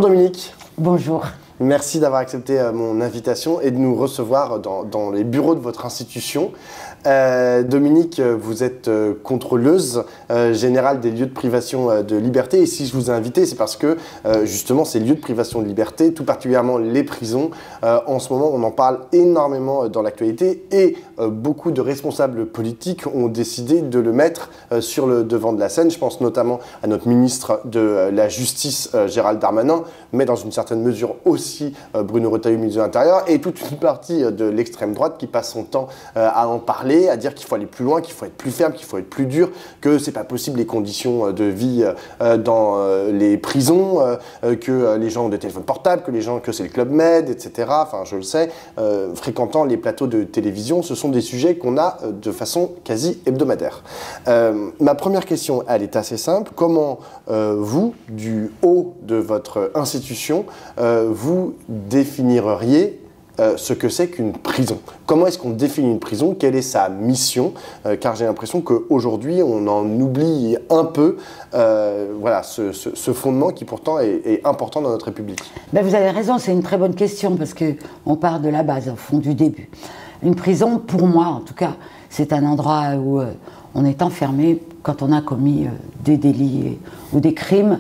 Dominique. Bonjour. Merci d'avoir accepté mon invitation et de nous recevoir dans les bureaux de votre institution. Dominique, vous êtes contrôleuse générale des lieux de privation de liberté. Et si je vous ai invité, c'est parce que justement ces lieux de privation de liberté, tout particulièrement les prisons, en ce moment on en parle énormément dans l'actualité et beaucoup de responsables politiques ont décidé de le mettre sur le devant de la scène. Je pense notamment à notre ministre de la Justice, Gérald Darmanin, mais dans une certaine mesure aussi Bruno Retailleau, ministre de l'Intérieur, et toute une partie de l'extrême droite qui passe son temps à en parler, à dire qu'il faut aller plus loin, qu'il faut être plus ferme, qu'il faut être plus dur, que c'est pas possible les conditions de vie dans les prisons, que les gens ont des téléphones portables, que c'est le Club Med, etc. Enfin, je le sais, fréquentant les plateaux de télévision, ce sont des sujets qu'on a de façon quasi hebdomadaire. Ma première question, elle est assez simple. Comment vous, du haut de votre institution, vous définiriez ce que c'est qu'une prison? Comment est-ce qu'on définit une prison? Quelle est sa mission? Car j'ai l'impression qu'aujourd'hui, on en oublie un peu voilà, ce fondement qui pourtant est important dans notre République. Ben vous avez raison, c'est une très bonne question parce qu'on part de la base, au fond du début. Une prison, pour moi en tout cas, c'est un endroit où on est enfermé quand on a commis des délits ou des crimes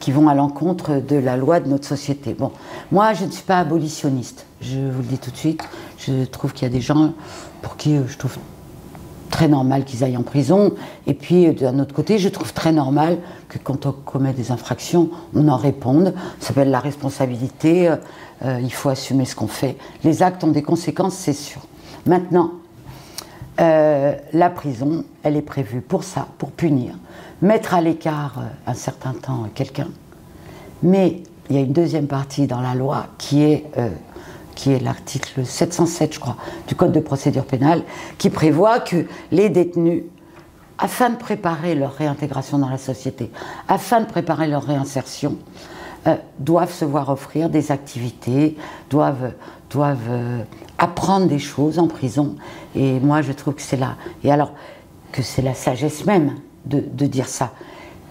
qui vont à l'encontre de la loi de notre société. Bon, moi, je ne suis pas abolitionniste, je vous le dis tout de suite. Je trouve qu'il y a des gens pour qui je trouve très normal qu'ils aillent en prison. Et puis, d'un autre côté, je trouve très normal que quand on commet des infractions, on en réponde. Ça s'appelle la responsabilité, il faut assumer ce qu'on fait. Les actes ont des conséquences, c'est sûr. Maintenant, la prison, elle est prévue pour ça, pour punir, mettre à l'écart un certain temps quelqu'un. Mais il y a une deuxième partie dans la loi qui est l'article 707, je crois, du Code de procédure pénale, qui prévoit que les détenus, afin de préparer leur réintégration dans la société, afin de préparer leur réinsertion, doivent se voir offrir des activités, doivent apprendre des choses en prison. Et moi, je trouve que c'est là. Et alors, que c'est la sagesse même de dire ça.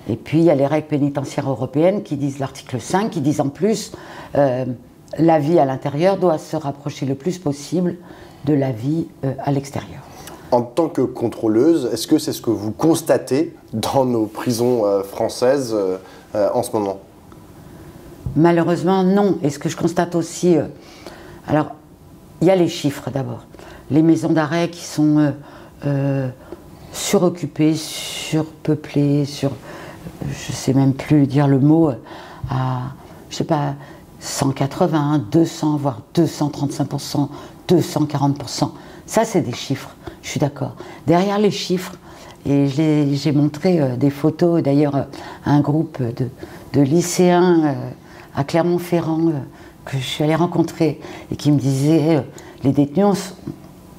Et puis, il y a les règles pénitentiaires européennes qui disent, l'article 5, qui disent en plus, la vie à l'intérieur doit se rapprocher le plus possible de la vie à l'extérieur. En tant que contrôleuse, est-ce que c'est ce que vous constatez dans nos prisons françaises en ce moment? Malheureusement, non. Et ce que je constate aussi... alors, il y a les chiffres d'abord. Les maisons d'arrêt qui sont suroccupées, surpeuplées, je ne sais même plus dire le mot, à, je sais pas, 180, 200, voire 235%, 240%. Ça, c'est des chiffres, je suis d'accord. Derrière les chiffres, et j'ai montré des photos, d'ailleurs, à un groupe de lycéens à Clermont-Ferrand que je suis allée rencontrer et qui me disaient les détenus,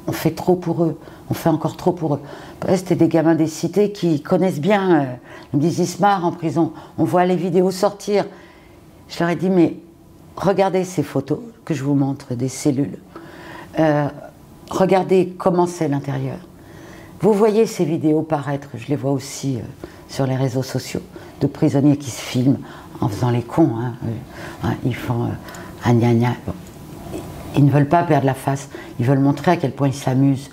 on fait trop pour eux, on fait encore trop pour eux. C'était des gamins des cités qui connaissent bien, ils me disent ils se marrent en prison, on voit les vidéos sortir. Je leur ai dit mais regardez ces photos que je vous montre des cellules, regardez comment c'est l'intérieur. Vous voyez ces vidéos paraître, je les vois aussi sur les réseaux sociaux, de prisonniers qui se filment en faisant les cons, ils font un gna-gna. Bon. Ils ne veulent pas perdre la face, ils veulent montrer à quel point ils s'amusent.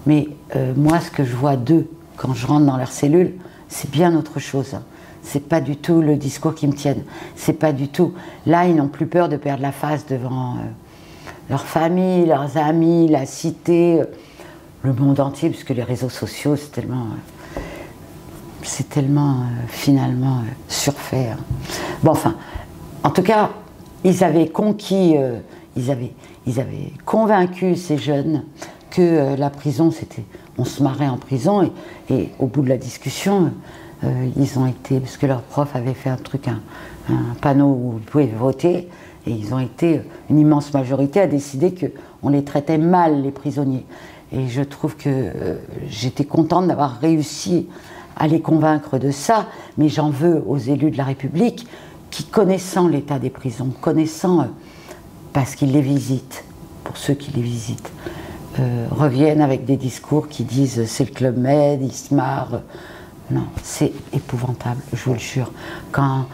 Mais moi, ce que je vois d'eux, quand je rentre dans leur cellule, c'est bien autre chose. C'est pas du tout le discours qui me tienne. C'est pas du tout... Là, ils n'ont plus peur de perdre la face devant leur famille, leurs amis, la cité, le monde entier, puisque les réseaux sociaux, c'est tellement finalement surfait. Bon, enfin, en tout cas, ils avaient conquis, ils avaient convaincu ces jeunes que la prison, on se marrait en prison, et au bout de la discussion, ils ont été, parce que leur prof avait fait un truc, un panneau où ils pouvaient voter, et ils ont été, une immense majorité a décidé qu'on les traitait mal, les prisonniers. Et je trouve que j'étais contente d'avoir réussi à les convaincre de ça, mais j'en veux aux élus de la République qui, connaissant l'état des prisons, connaissant, parce qu'ils les visitent, pour ceux qui les visitent, reviennent avec des discours qui disent c'est le Club Med, ils se marrent. non, c'est épouvantable, je vous le jure. Quand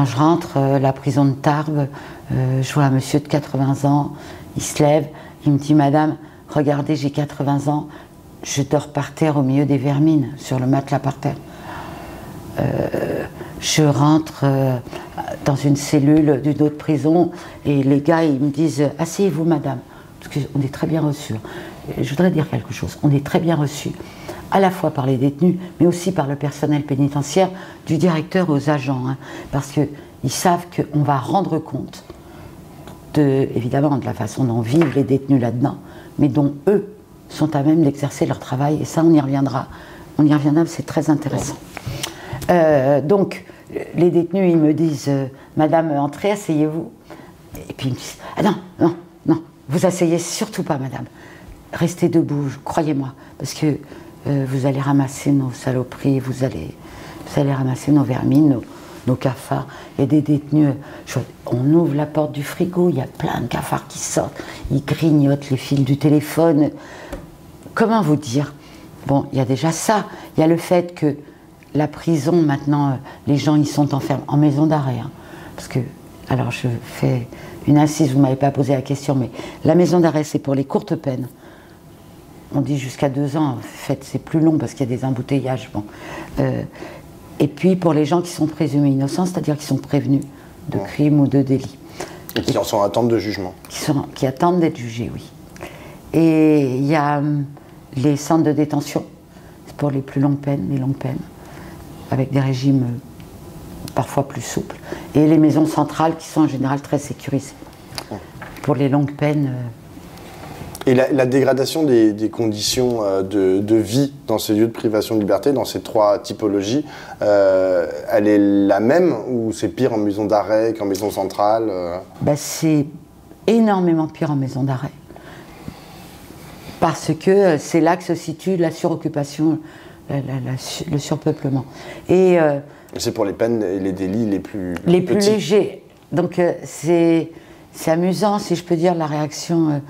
je rentre la prison de Tarbes, je vois un monsieur de 80 ans, il se lève, il me dit « Madame, regardez, j'ai 80 ans, je dors par terre au milieu des vermines, sur le matelas par terre. » Je rentre dans une cellule d'une autre prison et les gars, ils me disent « Asseyez-vous, madame », parce qu'on est très bien reçus. Je voudrais dire quelque chose, on est très bien reçus, à la fois par les détenus, mais aussi par le personnel pénitentiaire, du directeur aux agents, hein, parce qu'ils savent qu'on va rendre compte, évidemment, de la façon dont vivent les détenus là-dedans, mais dont eux sont à même d'exercer leur travail, et ça, on y reviendra, c'est très intéressant. Donc, les détenus, ils me disent « Madame, entrez, asseyez-vous ». Et puis ils me disent « Ah non, non, non, vous asseyez surtout pas, madame. Restez debout, croyez-moi, parce que vous allez ramasser nos saloperies, vous allez ramasser nos vermines, nos cafards. » Il y a des détenus, on ouvre la porte du frigo, il y a plein de cafards qui sortent, ils grignotent les fils du téléphone. Comment vous dire? Bon, il y a déjà ça, il y a le fait que la prison, maintenant, les gens, ils sont enfermés en maison d'arrêt. Hein, parce que, alors je fais une incise, vous ne m'avez pas posé la question, mais la maison d'arrêt, c'est pour les courtes peines. On dit jusqu'à 2 ans, en fait, c'est plus long parce qu'il y a des embouteillages. Bon. Et puis pour les gens qui sont présumés innocents, c'est-à-dire qui sont prévenus de crimes ou de délits. Et qui en sont en attente de jugement. Qui attendent d'être jugés, oui. Et il y a les centres de détention, c'est pour les plus longues peines, avec des régimes parfois plus souples, et les maisons centrales qui sont en général très sécurisées. Pour les longues peines... Et la dégradation des conditions de vie dans ces lieux de privation de liberté, dans ces 3 typologies, elle est la même ou c'est pire en maison d'arrêt qu'en maison centrale C'est énormément pire en maison d'arrêt. Parce que c'est là que se situe la suroccupation, le surpeuplement. Et c'est pour les peines et les délits les plus légers. Donc c'est amusant, si je peux dire, la réaction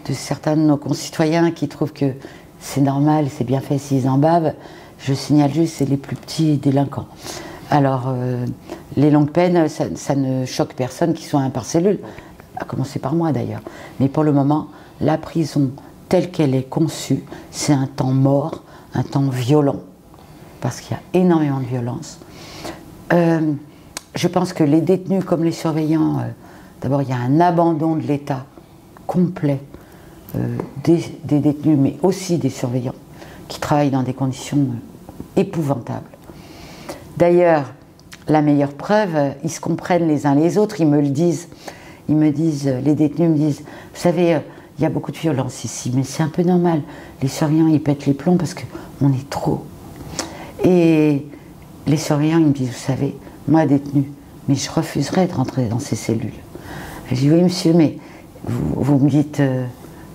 de certains de nos concitoyens qui trouvent que c'est normal, c'est bien fait s'ils en bavent. Je signale juste, c'est les plus petits délinquants. Alors, les longues peines, ça ne choque personne qui soit un par cellule, à commencer par moi d'ailleurs. Mais pour le moment, la prison telle qu'elle est conçue, c'est un temps mort, un temps violent, parce qu'il y a énormément de violence. Je pense que les détenus comme les surveillants, d'abord il y a un abandon de l'État complet des détenus, mais aussi des surveillants, qui travaillent dans des conditions épouvantables. D'ailleurs, la meilleure preuve, ils se comprennent les uns les autres, ils me le disent, les détenus me disent, vous savez, il y a beaucoup de violence ici, mais c'est un peu normal, les surveillants ils pètent les plombs parce qu'on est trop. Et les surveillants ils me disent, vous savez, moi détenu, mais je refuserais de rentrer dans ces cellules. Je dis, oui monsieur, mais vous me dites,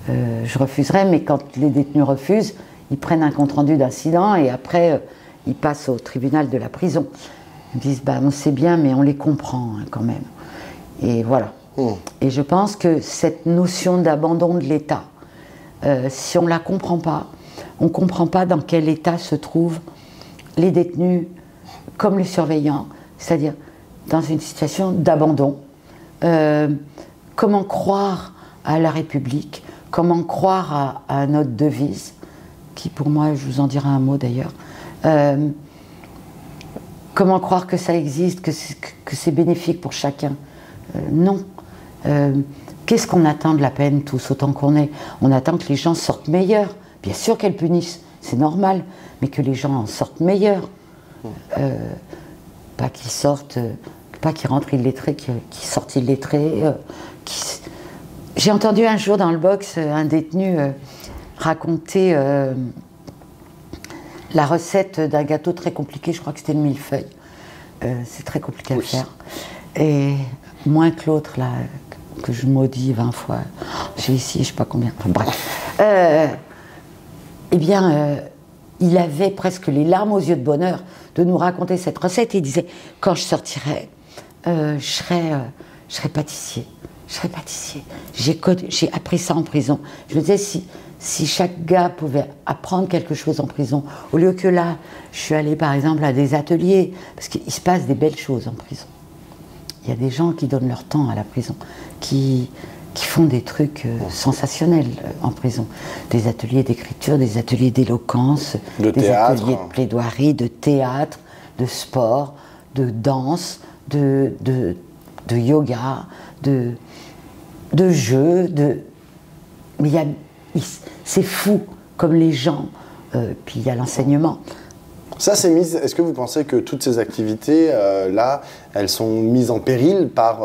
je refuserais, mais quand les détenus refusent, ils prennent un compte-rendu d'incident et après, ils passent au tribunal de la prison. Ils me disent, on sait bien, mais on les comprend hein, quand même. Et voilà. Et je pense que cette notion d'abandon de l'État, si on ne la comprend pas, on ne comprend pas dans quel état se trouvent les détenus comme les surveillants, c'est-à-dire dans une situation d'abandon. Comment croire à la République, comment croire à notre devise, qui pour moi, je vous en dirai un mot d'ailleurs, comment croire que ça existe, que c'est bénéfique pour chacun? Non. Qu'est-ce qu'on attend de la peine tous, autant qu'on est? On attend que les gens sortent meilleurs. Bien sûr qu'elles punissent, c'est normal, mais que les gens en sortent meilleurs. Pas qu'ils sortent, pas qu'ils rentrent illettrés, qu'ils sortent illettrés. J'ai entendu un jour dans le box un détenu raconter la recette d'un gâteau très compliqué, je crois que c'était le millefeuille. C'est très compliqué à faire. Et moins que l'autre, là, que je maudis 20 fois. J'ai ici, je ne sais pas combien. Enfin, bref. Eh bien, il avait presque les larmes aux yeux de bonheur de nous raconter cette recette. Il disait, quand je sortirai, je serai pâtissier. Je serai pâtissier. J'ai appris ça en prison. Je me disais, si chaque gars pouvait apprendre quelque chose en prison, au lieu que là, je suis allée par exemple à des ateliers, parce qu'il se passe des belles choses en prison. Il y a des gens qui donnent leur temps à la prison, qui font des trucs sensationnels en prison. Des ateliers d'écriture, des ateliers d'éloquence, des ateliers de plaidoirie, de théâtre, de sport, de danse, de yoga, de jeux, mais c'est fou comme les gens, puis il y a l'enseignement. Ça, c'est mis. Est-ce que vous pensez que toutes ces activités, là, elles sont mises en péril par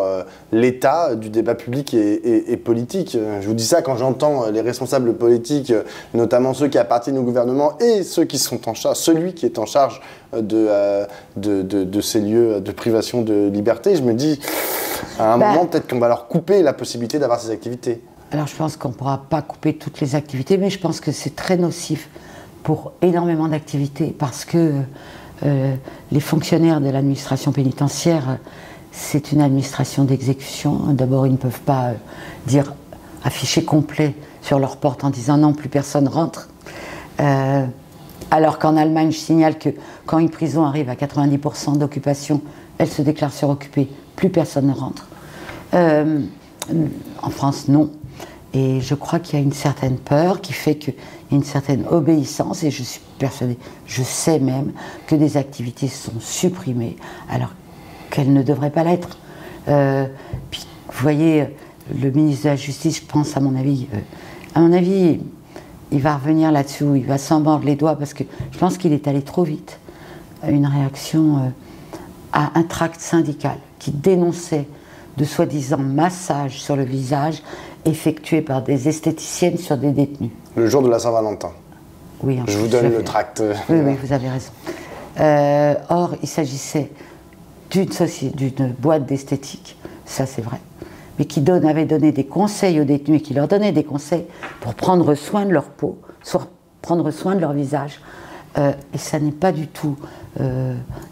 l'état du débat public et politique? Je vous dis ça quand j'entends les responsables politiques, notamment ceux qui appartiennent au gouvernement et ceux qui sont en charge, celui qui est en charge de ces lieux de privation de liberté. Je me dis, à un moment, peut-être qu'on va leur couper la possibilité d'avoir ces activités. Alors, je pense qu'on ne pourra pas couper toutes les activités, mais je pense que c'est très nocif pour énormément d'activités, parce que les fonctionnaires de l'administration pénitentiaire, c'est une administration d'exécution. D'abord, ils ne peuvent pas dire afficher complet sur leur porte en disant non, plus personne rentre. Alors qu'en Allemagne, je signale que quand une prison arrive à 90% d'occupation, elle se déclare suroccupée, plus personne ne rentre. En France, non. Et je crois qu'il y a une certaine peur qui fait qu'il y a une certaine obéissance, et je suis persuadée, je sais même, que des activités sont supprimées alors qu'elles ne devraient pas l'être. Puis, vous voyez, le ministre de la Justice, je pense, à mon avis, il va revenir là-dessus, il va s'en mordre les doigts, parce que je pense qu'il est allé trop vite. Une réaction à un tract syndical qui dénonçait de soi-disant massages sur le visage effectués par des esthéticiennes sur des détenus. Le jour de la Saint-Valentin. Oui, je vous donne le tract. Oui, oui, vous avez raison. Or, il s'agissait d'une boîte d'esthétique, ça c'est vrai, mais qui avait donné des conseils aux détenus, et qui leur donnait des conseils pour prendre soin de leur peau, prendre soin de leur visage. Et ça n'est pas du tout,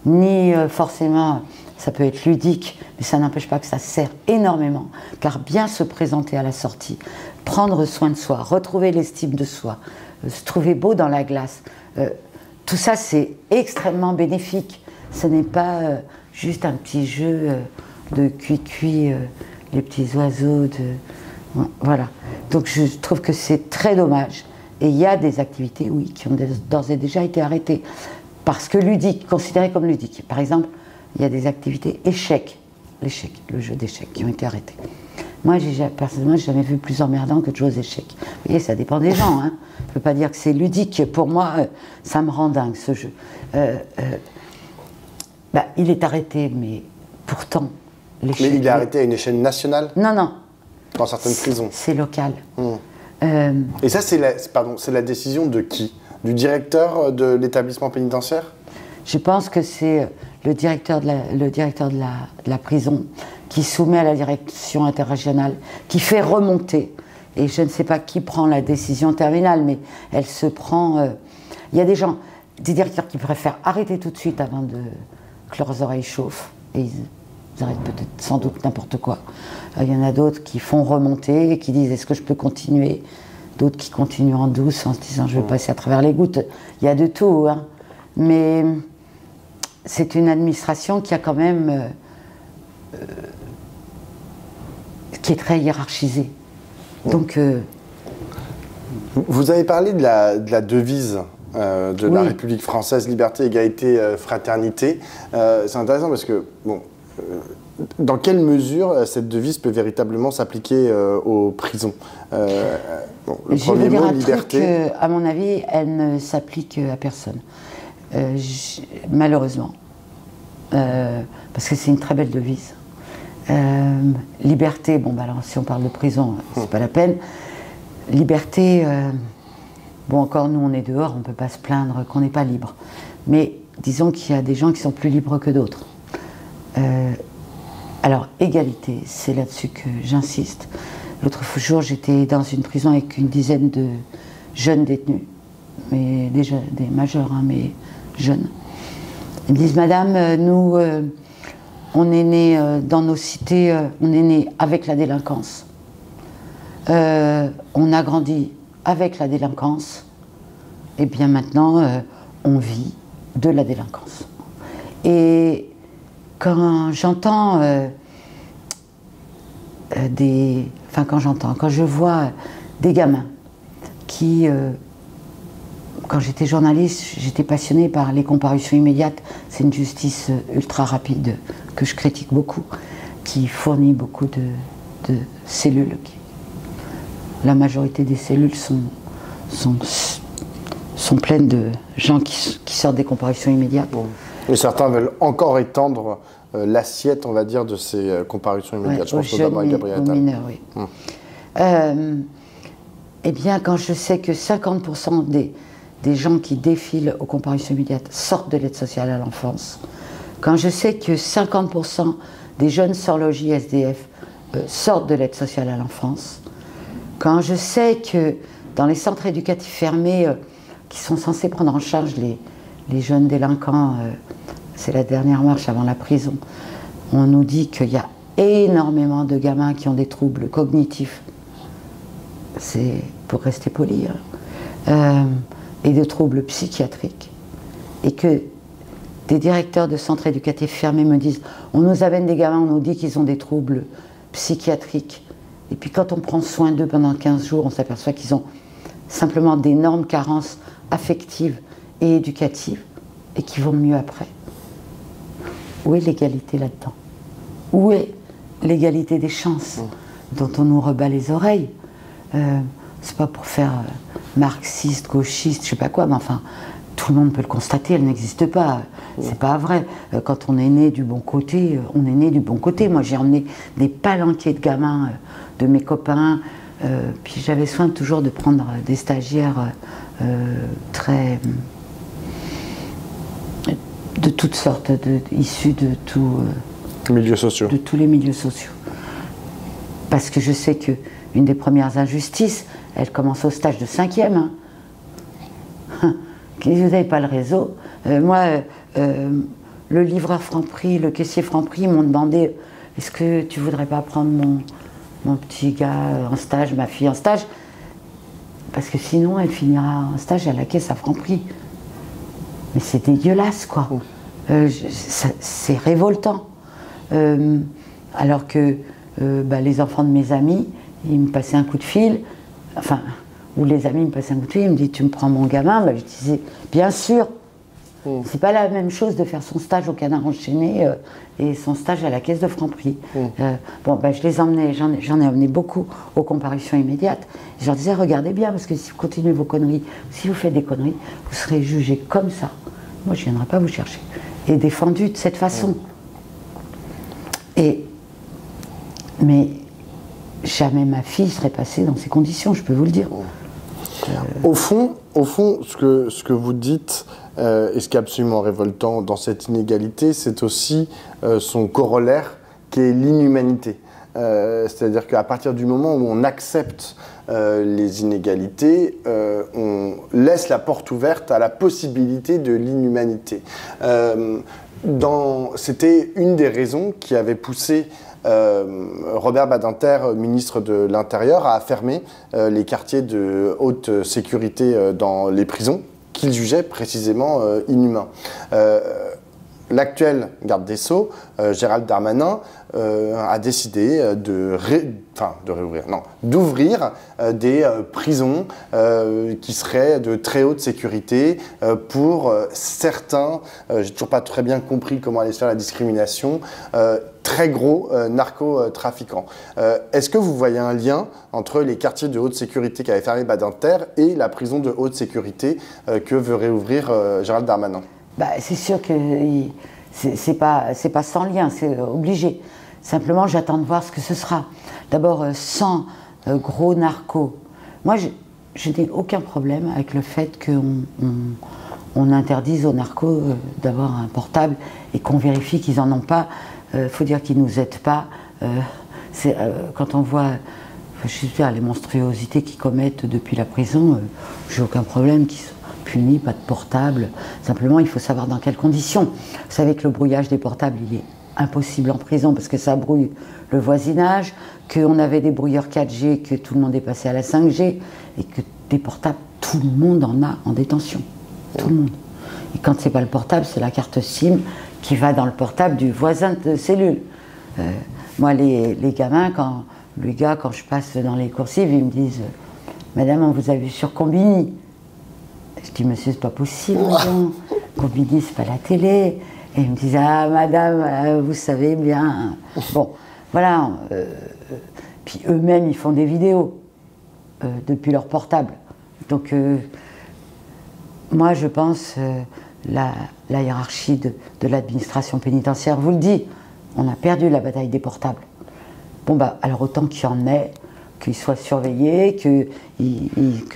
ni forcément, ça peut être ludique, mais ça n'empêche pas que ça sert énormément, car bien se présenter à la sortie, prendre soin de soi, retrouver l'estime de soi, se trouver beau dans la glace, tout ça c'est extrêmement bénéfique. Ce n'est pas juste un petit jeu de cuit-cuit, les petits oiseaux, voilà. Donc je trouve que c'est très dommage. Et il y a des activités, oui, qui ont d'ores et déjà été arrêtées. Parce que ludiques, considérées comme ludiques. Par exemple, il y a des activités échecs, le jeu d'échecs, qui ont été arrêtés. Moi, personnellement, j'ai jamais vu plus emmerdant que de jouer aux échecs. Vous voyez, ça dépend des gens. Hein. Je ne peux pas dire que c'est ludique. Pour moi, ça me rend dingue, ce jeu. Il est arrêté, mais pourtant, l'échec... Mais il est arrêté à une échelle nationale? Non, non. Dans certaines prisons? C'est local. Et ça, c'est la décision de qui? Du directeur de l'établissement pénitentiaire? Je pense que c'est le directeur de la prison qui soumet à la direction interrégionale, qui fait remonter. Et je ne sais pas qui prend la décision terminale, mais elle se prend... Il y a des directeurs qui préfèrent arrêter tout de suite avant que leurs oreilles chauffent. Et ils arrêtent peut-être sans doute n'importe quoi. Il y en a d'autres qui font remonter et qui disent est-ce que je peux continuer? D'autres qui continuent en douce en se disant je vais passer à travers les gouttes. Il y a de tout, hein. Mais c'est une administration qui a quand même qui est très hiérarchisée. Donc vous avez parlé de la devise de la République française, liberté, égalité, fraternité. C'est intéressant parce que dans quelle mesure cette devise peut véritablement s'appliquer aux prisons? Le premier mot, liberté. À mon avis, elle ne s'applique à personne. Malheureusement. Parce que c'est une très belle devise. Liberté, alors si on parle de prison, c'est pas la peine. Liberté, encore nous on est dehors, on ne peut pas se plaindre qu'on n'est pas libre. Mais disons qu'il y a des gens qui sont plus libres que d'autres. Alors, égalité, c'est là-dessus que j'insiste. L'autre jour, j'étais dans une prison avec une dizaine de jeunes détenus, mais des majeurs, hein, mais jeunes. Ils me disent, madame, nous, on est nés dans nos cités, on est nés avec la délinquance. On a grandi avec la délinquance, et bien maintenant, on vit de la délinquance. Et quand j'entends quand je vois des gamins qui, quand j'étais journaliste, j'étais passionnée par les comparutions immédiates. C'est une justice ultra rapide que je critique beaucoup, qui fournit beaucoup de cellules. La majorité des cellules sont pleines de gens qui sortent des comparutions immédiates. Et certains veulent encore étendre l'assiette, on va dire, de ces comparutions immédiates. Ouais, je pense notamment à Gabriel Attal. Mineurs, oui. Eh bien, quand je sais que 50% des gens qui défilent aux comparutions immédiates sortent de l'aide sociale à l'enfance, quand je sais que 50% des jeunes sans logis SDF sortent de l'aide sociale à l'enfance, quand je sais que dans les centres éducatifs fermés qui sont censés prendre en charge les jeunes délinquants, c'est la dernière marche avant la prison, on nous dit qu'il y a énormément de gamins qui ont des troubles cognitifs, c'est pour rester poli, et de troubles psychiatriques, et que des directeurs de centres éducatifs fermés me disent on nous amène des gamins, on nous dit qu'ils ont des troubles psychiatriques, et puis quand on prend soin d'eux pendant 15 jours, on s'aperçoit qu'ils ont simplement d'énormes carences affectives et éducatives, et qui vont mieux après. Où est l'égalité là-dedans? Où est l'égalité des chances dont on nous rebat les oreilles? C'est pas pour faire marxiste, gauchiste, je sais pas quoi, mais enfin, tout le monde peut le constater, elle n'existe pas. C'est pas vrai. Quand on est né du bon côté, on est né du bon côté. Moi, j'ai emmené des palanquets de gamins de mes copains, puis j'avais soin toujours de prendre des stagiaires très... de toutes sortes, issus de tous les milieux sociaux. Parce que je sais qu'une des premières injustices, elle commence au stage de 5e. Vous n'avez pas le réseau. Le livreur Franprix, le caissier Franprix m'ont demandé est-ce que tu voudrais pas prendre mon petit gars en stage, ma fille en stage, parce que sinon elle finira en stage à la caisse à Franprix. Mais c'est dégueulasse, quoi. C'est révoltant. Alors que les enfants de mes amis, ils me passaient un coup de fil, ou les amis me passaient un coup de fil, ils me disent tu me prends mon gamin, je disais bien sûr. C'est pas la même chose de faire son stage au Canard enchaîné et son stage à la caisse de Franprix. Je les emmenais, j'en ai emmené beaucoup aux comparutions immédiates. Je leur disais regardez bien, parce que si vous continuez vos conneries, si vous faites des conneries, vous serez jugés comme ça. Moi je viendrai pas vous chercher. Et défendu de cette façon. Mais jamais ma fille serait passée dans ces conditions, je peux vous le dire. Au fond, ce que vous dites, et ce qui est absolument révoltant dans cette inégalité, c'est aussi son corollaire, qui est l'inhumanité. C'est-à-dire qu'à partir du moment où on accepte les inégalités, on laisse la porte ouverte à la possibilité de l'inhumanité. C'était une des raisons qui avait poussé Robert Badinter, ministre de l'Intérieur, a fermé les quartiers de haute sécurité dans les prisons, qu'il jugeait précisément inhumains. L'actuel garde des Sceaux, Gérald Darmanin, a décidé d'ouvrir des prisons qui seraient de très haute sécurité pour certains, j'ai toujours pas très bien compris comment allait se faire la discrimination, très gros narcotrafiquants. Est-ce que vous voyez un lien entre les quartiers de haute sécurité qu'avait fermé Badinter et la prison de haute sécurité que veut réouvrir Gérald Darmanin? C'est sûr que c'est pas sans lien, c'est obligé. Simplement, j'attends de voir ce que ce sera. D'abord, sans gros narcos. Moi, je n'ai aucun problème avec le fait qu'on interdise aux narcos d'avoir un portable et qu'on vérifie qu'ils n'en ont pas. Faut dire qu'ils ne nous aident pas. Quand on voit les monstruosités qu'ils commettent depuis la prison, j'ai aucun problème qu'ils soient punis, pas de portable. Simplement, il faut savoir dans quelles conditions. Vous savez que le brouillage des portables, il est impossible en prison parce que ça brouille le voisinage, qu'on avait des brouilleurs 4G, que tout le monde est passé à la 5G et que des portables, tout le monde en a en détention. Tout le monde. Et quand c'est pas le portable, c'est la carte SIM qui va dans le portable du voisin de cellule. Moi, les gamins, quand je passe dans les coursives, ils me disent Madame, on vous a vu sur Combini. Je dis Monsieur, c'est pas possible, non. Combini, c'est pas la télé. Et ils me disent Ah, Madame, vous savez bien. Bon, voilà. Puis eux-mêmes, ils font des vidéos depuis leur portable. Donc, moi, je pense, la hiérarchie de l'administration pénitentiaire vous le dit, on a perdu la bataille des portables. Bon, bah, alors autant qu'il y en ait, qu'ils soient surveillés, que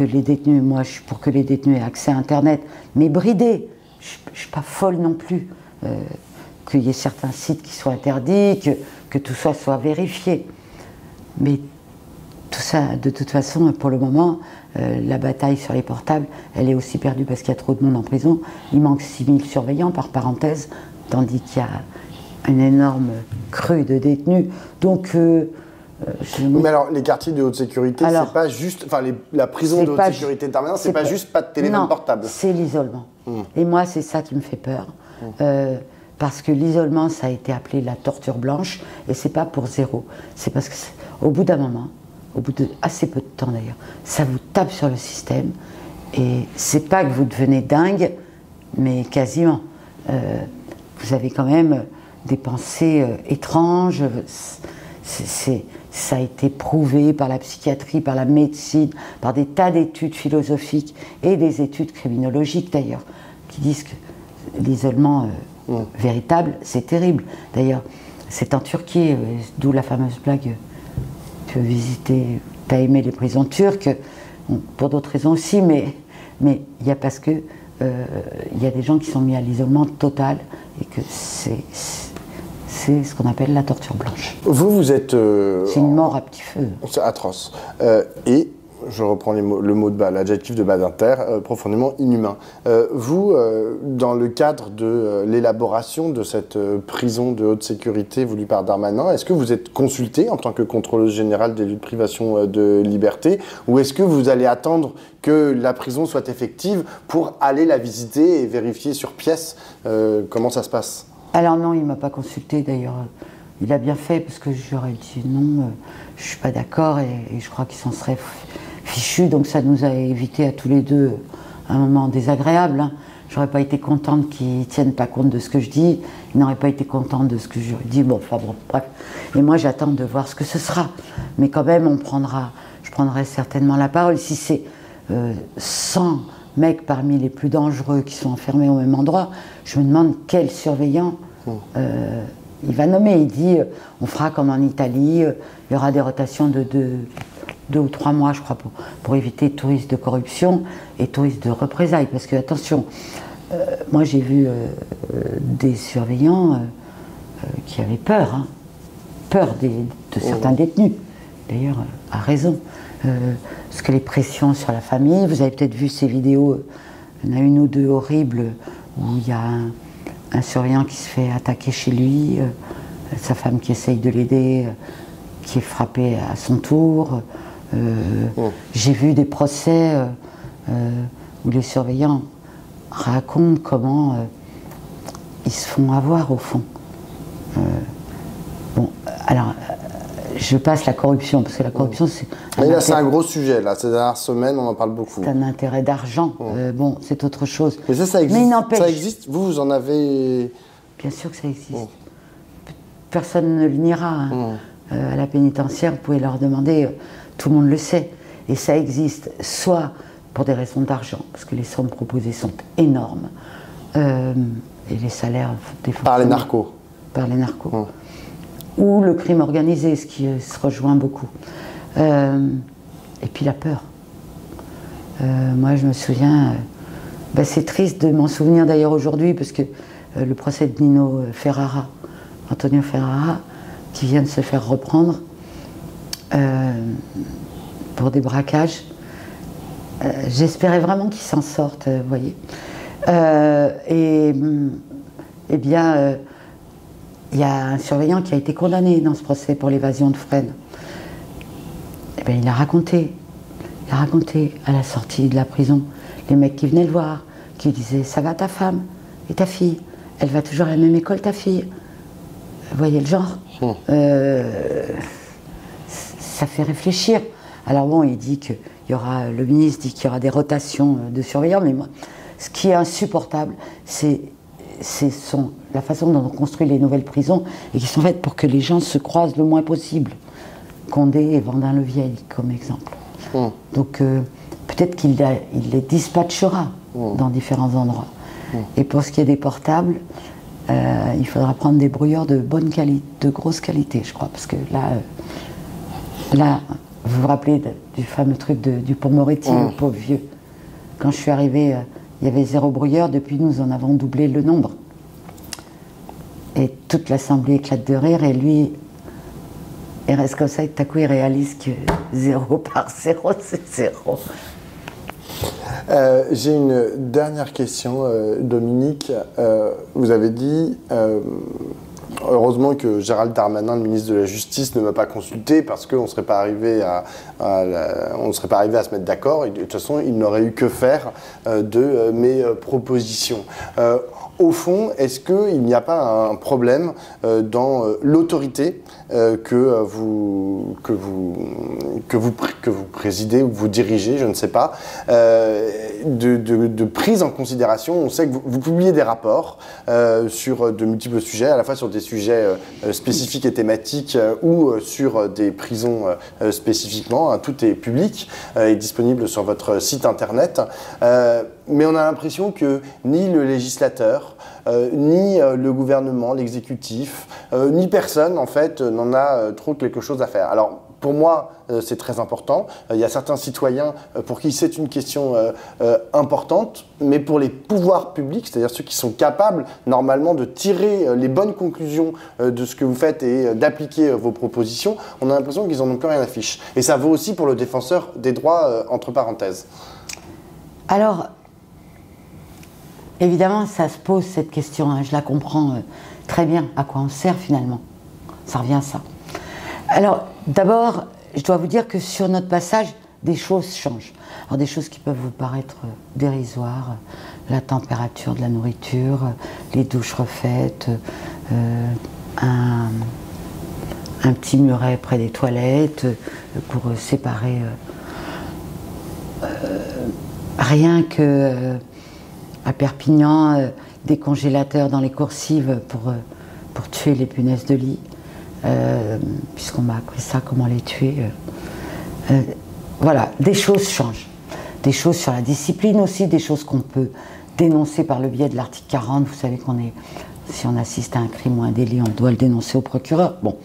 les détenus, moi, je suis pour que les détenus aient accès à Internet, mais bridés. Je ne suis pas folle non plus. Qu'il y ait certains sites qui soient interdits, que tout ça soit vérifié. Mais tout ça, de toute façon, pour le moment, la bataille sur les portables, elle est aussi perdue parce qu'il y a trop de monde en prison. Il manque 6000 surveillants, par parenthèse, tandis qu'il y a une énorme crue de détenus. Donc, mais alors, les quartiers de haute sécurité, c'est pas juste... Enfin, la prison de haute sécurité de Darmanin, c'est pas juste pas de téléphone portable. C'est l'isolement. Et moi, c'est ça qui me fait peur. Parce que l'isolement, ça a été appelé la torture blanche, et c'est pas pour zéro. C'est parce qu'au bout d'un moment, au bout de assez peu de temps d'ailleurs, ça vous tape sur le système, et c'est pas que vous devenez dingue, mais quasiment. Vous avez quand même des pensées étranges. Ça a été prouvé par la psychiatrie, par la médecine, par des tas d'études philosophiques et des études criminologiques d'ailleurs, qui disent que l'isolement véritable, c'est terrible. D'ailleurs, c'est en Turquie, d'où la fameuse blague tu veux visiter, tu as aimé les prisons turques, pour d'autres raisons aussi, mais il y a parce que il y a des gens qui sont mis à l'isolement total et que c'est ce qu'on appelle la torture blanche. Vous êtes... c'est une mort à petit feu. C'est atroce. Et, je reprends le mot de l'adjectif de Badinter, profondément inhumain. Vous, dans le cadre de l'élaboration de cette prison de haute sécurité voulue par Darmanin, est-ce que vous êtes consulté en tant que contrôleuse générale des lieux de privation de liberté, ou est-ce que vous allez attendre que la prison soit effective pour aller la visiter et vérifier sur pièce comment ça se passe? Alors non, il ne m'a pas consulté d'ailleurs. Il a bien fait parce que j'aurais dit non, je ne suis pas d'accord et je crois qu'il s'en serait fichu. Donc ça nous a évité à tous les deux un moment désagréable. Hein. J'aurais pas été contente qu'il ne tienne pas compte de ce que je dis. Il n'aurait pas été content de ce que je dis. Bon, enfin bon, bref. Et moi j'attends de voir ce que ce sera. Mais quand même, je prendrai certainement la parole. Si c'est 100 mecs parmi les plus dangereux qui sont enfermés au même endroit, je me demande quel surveillant il va nommer. Il dit on fera comme en Italie, il y aura des rotations de 2 ou 3 mois, je crois, pour éviter tout risque de corruption et tout risque de représailles. Parce que, attention, moi j'ai vu des surveillants qui avaient peur, hein, peur de certains détenus, d'ailleurs à raison. Parce que les pressions sur la famille, vous avez peut-être vu ces vidéos, il y en a une ou deux horribles où il y a un surveillant qui se fait attaquer chez lui, sa femme qui essaye de l'aider, qui est frappée à son tour. J'ai vu des procès où les surveillants racontent comment ils se font avoir au fond. Bon, alors, je passe la corruption, parce que la corruption, c'est... Mais là, c'est un gros sujet, là. Ces dernières semaines, on en parle beaucoup. C'est un intérêt d'argent. Bon, c'est autre chose. Mais ça existe. Mais il n'empêche... Ça existe. Vous en avez... Bien sûr que ça existe. Personne ne le niera. Hein. À la pénitentiaire, vous pouvez leur demander, tout le monde le sait. Et ça existe, soit pour des raisons d'argent, parce que les sommes proposées sont énormes, et les salaires... Par les narcos. Par les narcos. Ou le crime organisé, ce qui se rejoint beaucoup. Et puis la peur. Moi, je me souviens... c'est triste de m'en souvenir d'ailleurs aujourd'hui, parce que le procès de Nino Ferrara, Antonio Ferrara, qui vient de se faire reprendre pour des braquages, j'espérais vraiment qu'il s'en sorte, vous voyez. Eh bien... il y a un surveillant qui a été condamné dans ce procès pour l'évasion de Fresnes. Eh bien, il a raconté. Il a raconté à la sortie de la prison, les mecs qui venaient le voir, qui disaient « ça va ta femme et ta fille, elle va toujours à la même école ta fille ». Vous voyez le genre ça fait réfléchir. Alors bon, il dit qu'il y aura, le ministre dit qu'il y aura des rotations de surveillants, mais moi, ce qui est insupportable, c'est la façon dont on construit les nouvelles prisons et qui sont faites pour que les gens se croisent le moins possible. Condé et Vendin-le-Vieil, comme exemple. Donc peut-être qu'il les dispatchera dans différents endroits. Et pour ce qui est des portables, il faudra prendre des brouilleurs de bonne qualité, de grosse qualité, je crois, parce que là, vous vous rappelez du fameux truc du pont Moretti, le pauvre vieux. Quand je suis arrivée, il y avait 0 brouilleur, depuis nous en avons doublé le nombre. Et toute l'assemblée éclate de rire, et lui, il reste comme ça, et tout à coup il réalise que 0 par 0, c'est 0. J'ai une dernière question, Dominique. Vous avez dit, heureusement que Gérald Darmanin, le ministre de la Justice, ne m'a pas consulté parce qu'on ne serait pas arrivé à se mettre d'accord. Et de toute façon, il n'aurait eu que faire de mes propositions. Au fond, est-ce qu'il n'y a pas un problème dans l'autorité que vous présidez ou que vous dirigez, je ne sais pas, de prise en considération? On sait que vous publiez des rapports sur de multiples sujets, à la fois sur des sujets spécifiques et thématiques ou sur des prisons spécifiquement. Tout est public et disponible sur votre site internet. Mais on a l'impression que ni le législateur, ni le gouvernement, l'exécutif, ni personne, en fait, n'en a trop quelque chose à faire. Alors, pour moi, c'est très important. Il y a certains citoyens pour qui c'est une question importante, mais pour les pouvoirs publics, c'est-à-dire ceux qui sont capables, normalement, de tirer les bonnes conclusions de ce que vous faites et d'appliquer vos propositions, on a l'impression qu'ils n'en ont plus rien à fiche. Et ça vaut aussi pour le défenseur des droits, entre parenthèses. Alors, évidemment, ça se pose cette question, hein, je la comprends très bien, à quoi on sert finalement. Ça revient à ça. Alors, d'abord, je dois vous dire que sur notre passage, des choses changent. Alors, des choses qui peuvent vous paraître dérisoires, la température de la nourriture, les douches refaites, un petit muret près des toilettes pour séparer. Rien que à Perpignan, des congélateurs dans les coursives pour tuer les punaises de lit, puisqu'on m'a appris ça, comment les tuer. Voilà, des choses changent. Des choses sur la discipline aussi, des choses qu'on peut dénoncer par le biais de l'article 40. Vous savez si on assiste à un crime ou un délit, on doit le dénoncer au procureur. Bon.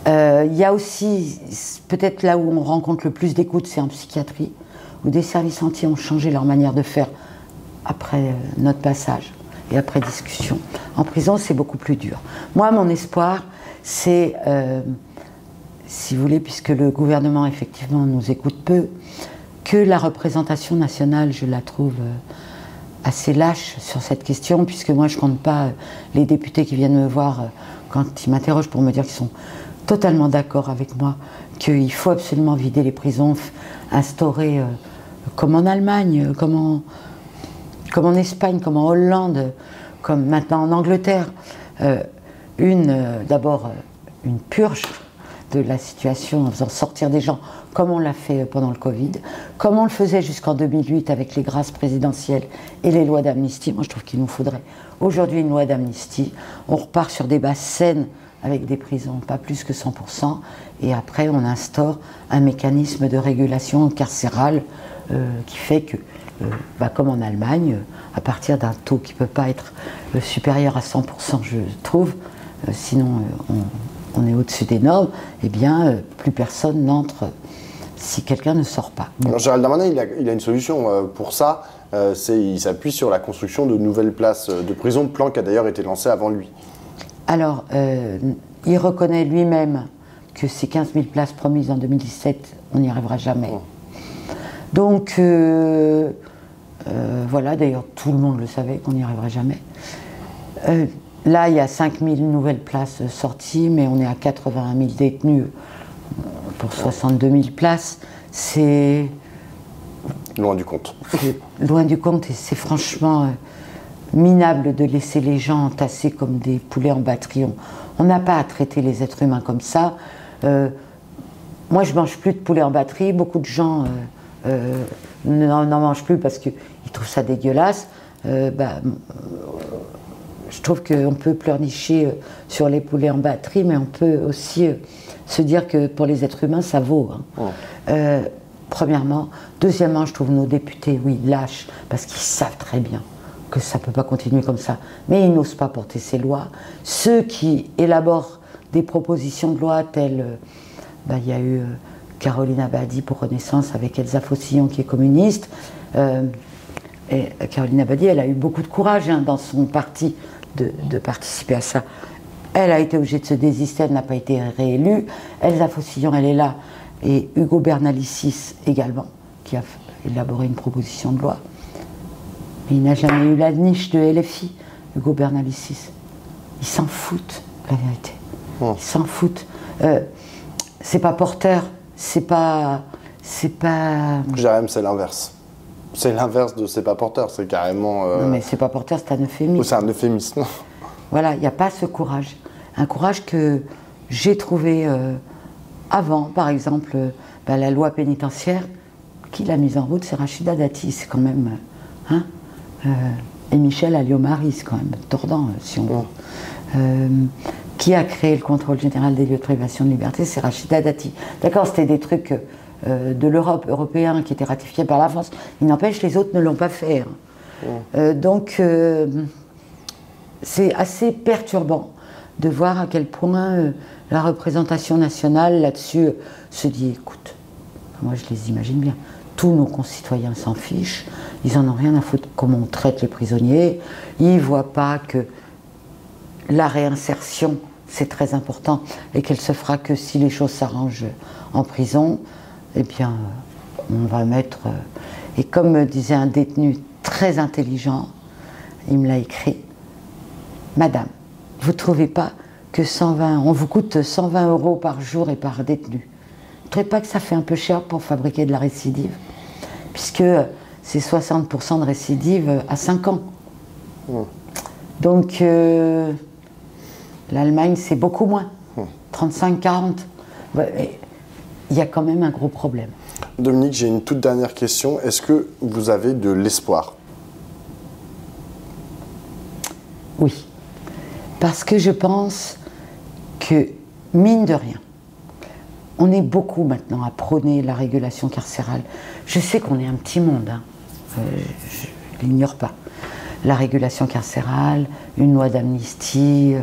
Il y a aussi, peut-être là où on rencontre le plus d'écoute, c'est en psychiatrie, où des services entiers ont changé leur manière de faire après notre passage et après discussion. En prison, c'est beaucoup plus dur. Moi, mon espoir, c'est, si vous voulez, puisque le gouvernement, effectivement, nous écoute peu, que la représentation nationale, je la trouve assez lâche sur cette question, puisque moi, je ne compte pas les députés qui viennent me voir quand ils m'interrogent pour me dire qu'ils sont totalement d'accord avec moi, qu'il faut absolument vider les prisons, instaurer, comme en Allemagne, comme en Espagne, comme en Hollande, comme maintenant en Angleterre, d'abord une purge de la situation en faisant sortir des gens, comme on l'a fait pendant le Covid, comme on le faisait jusqu'en 2008 avec les grâces présidentielles et les lois d'amnistie. Moi, je trouve qu'il nous faudrait aujourd'hui une loi d'amnistie. On repart sur des bases saines avec des prisons, pas plus que 100%, et après on instaure un mécanisme de régulation carcérale qui fait que, comme en Allemagne, à partir d'un taux qui ne peut pas être supérieur à 100%, je trouve, sinon on est au-dessus des normes, eh bien, plus personne n'entre si quelqu'un ne sort pas. Alors, Gérald Darmanin, il a une solution pour ça, il s'appuie sur la construction de nouvelles places de prison, plan qui a d'ailleurs été lancé avant lui. Alors, il reconnaît lui-même que ces 15 000 places promises en 2017, on n'y arrivera jamais. Donc, voilà, d'ailleurs, tout le monde le savait qu'on n'y arriverait jamais. Là, il y a 5 000 nouvelles places sorties, mais on est à 81 000 détenus pour 62 000 places. c'est Loin du compte. loin du compte et c'est franchement minable de laisser les gens entassés comme des poulets en batterie. On n'a pas à traiter les êtres humains comme ça. Moi, je mange plus de poulet en batterie. Beaucoup de gens n'en mangent plus parce qu'ils trouvent ça dégueulasse. Je trouve qu'on peut pleurnicher sur les poulets en batterie, mais on peut aussi se dire que pour les êtres humains, ça vaut. Hein. Premièrement. Deuxièmement, je trouve nos députés, oui, lâches, parce qu'ils savent très bien que ça ne peut pas continuer comme ça. Mais ils n'osent pas porter ces lois. Ceux qui élaborent des propositions de loi telles... il y a eu Caroline Abadie pour Renaissance avec Elsa Faucillon qui est communiste. Et Caroline Abadie, elle a eu beaucoup de courage dans son parti de participer à ça. Elle a été obligée de se désister, elle n'a pas été réélue. Elsa Faucillon, elle est là. Et Hugo Bernalicis également, qui a élaboré une proposition de loi. Mais il n'a jamais eu la niche de LFI, Hugo Bernalicis. Ils s'en foutent, la vérité. Ils s'en foutent. C'est pas porteur, c'est pas... Jérém, c'est l'inverse. C'est l'inverse de c'est pas porteur, c'est carrément... Non mais c'est pas porteur, c'est un euphémisme. C'est un euphémisme. Voilà, il n'y a pas ce courage. Un courage que j'ai trouvé avant, par exemple, la loi pénitentiaire, qui l'a mise en route, c'est Rachida Dati, c'est quand même... et Michel Alliot-Marie, c'est quand même tordant, si on veut. Qui a créé le contrôle général des lieux de privation de liberté, c'est Rachida Dati. D'accord, c'était des trucs de l'Europe, européens, qui étaient ratifiés par la France. Il n'empêche, les autres ne l'ont pas fait. Hein. Donc, c'est assez perturbant de voir à quel point la représentation nationale là-dessus se dit, écoute, moi je les imagine bien, tous nos concitoyens s'en fichent, ils en ont rien à foutre comment on traite les prisonniers, ils ne voient pas que la réinsertion, c'est très important et qu'elle se fera que si les choses s'arrangent en prison, eh bien, on va mettre... et comme me disait un détenu très intelligent, il me l'a écrit, « Madame, vous ne trouvez pas que 120, on vous coûte 120 € par jour et par détenu. Vous ne trouvez pas que ça fait un peu cher pour fabriquer de la récidive? Puisque c'est 60% de récidive à 5 ans. Donc, l'Allemagne, c'est beaucoup moins. 35-40. Il y a quand même un gros problème. Dominique, j'ai une toute dernière question. Est-ce que vous avez de l'espoir? Oui. Parce que je pense que, mine de rien, on est beaucoup maintenant à prôner la régulation carcérale. Je sais qu'on est un petit monde, hein. Je ne l'ignore pas. La régulation carcérale, une loi d'amnistie.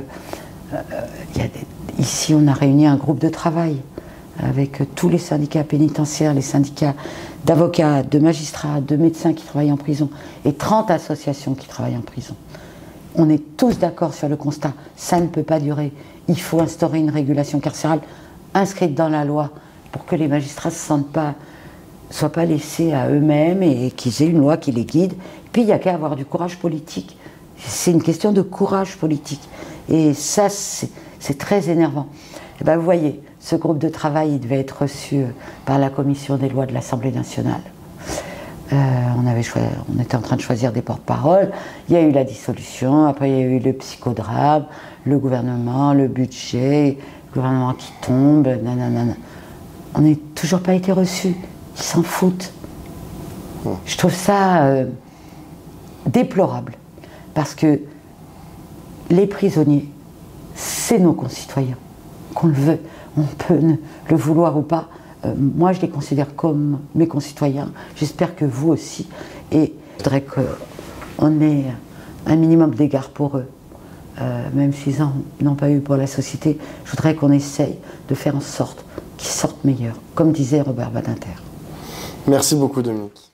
Ici, on a réuni un groupe de travail avec tous les syndicats pénitentiaires, les syndicats d'avocats, de magistrats, de médecins qui travaillent en prison et 30 associations qui travaillent en prison. On est tous d'accord sur le constat, ça ne peut pas durer. Il faut instaurer une régulation carcérale inscrite dans la loi pour que les magistrats ne soient pas laissés à eux-mêmes et qu'ils aient une loi qui les guide. Puis il n'y a qu'à avoir du courage politique. C'est une question de courage politique. Et ça, c'est très énervant. Et ben, vous voyez, ce groupe de travail il devait être reçu par la commission des lois de l'Assemblée nationale. On était en train de choisir des porte-paroles. Il y a eu la dissolution, après il y a eu le psychodrame, le gouvernement, le budget, le gouvernement qui tombe, nanana. On n'a toujours pas été reçus. Ils s'en foutent. Je trouve ça déplorable. Parce que les prisonniers, c'est nos concitoyens. Qu'on le veut, on peut le vouloir ou pas. Moi, je les considère comme mes concitoyens. J'espère que vous aussi. Et je voudrais qu'on ait un minimum d'égard pour eux. Même s'ils n'ont pas eu pour la société, je voudrais qu'on essaye de faire en sorte qu'ils sortent meilleurs, comme disait Robert Badinter. Merci beaucoup, Dominique.